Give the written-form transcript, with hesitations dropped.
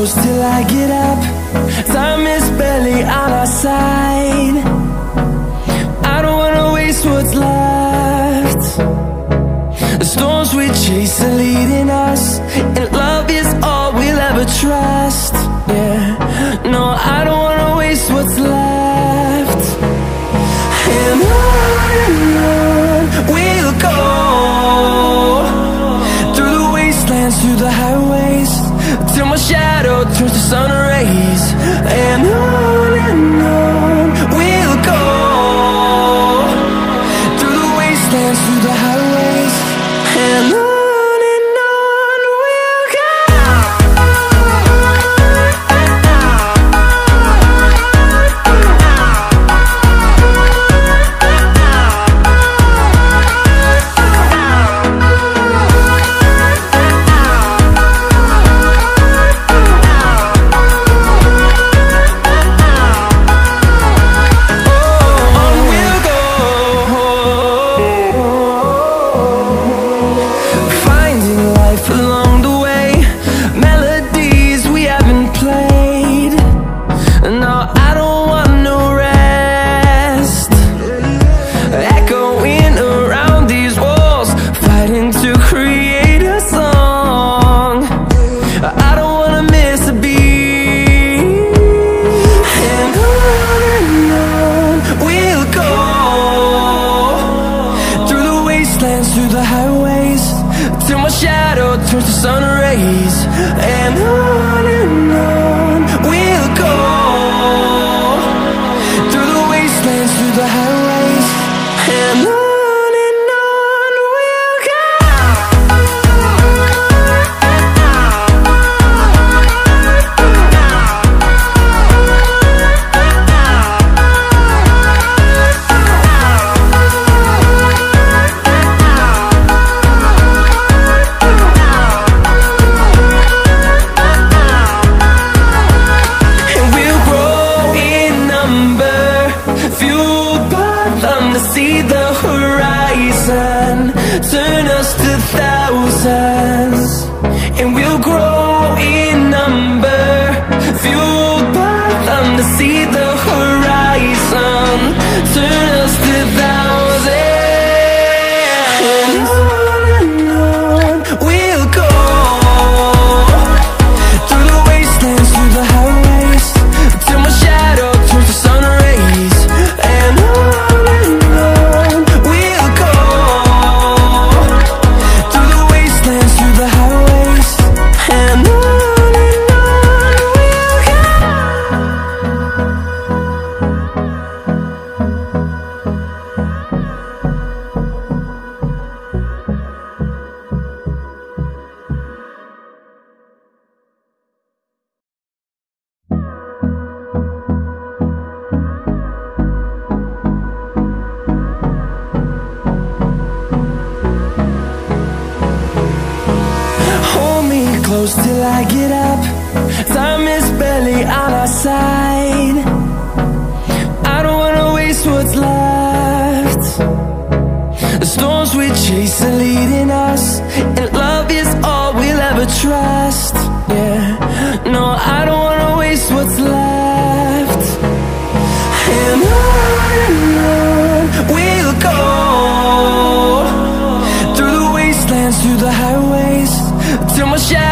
Till I get up, time is barely on our side. I don't wanna waste what's left. The storms we chase are leading us, and love is all we'll ever trust. Yeah, no, I don't wanna waste what's left. And on we'll go, through the wastelands, through the highways, till my shadow turns to sun rays. And on we'll go, through the wastelands, through the highways, and on we'll go. Through the highways, till my shadow turns to sun rays. And on we'll go, through the wastelands, through the highways, and on we'll go. See the horizon, turn us to thousands, and we'll grow in number, fueled by them. To see the horizon, turn us to thousands, and on we'll go, through the wastelands, through the highways, till my shadow turns to sun rays. And close till I get up, time is barely on our side. I don't wanna waste what's left. The storms we chase are leading us, and love is all we'll ever trust. Yeah, no, I don't wanna waste what's left. And on we'll go, through the wastelands, through the highways, till my shadow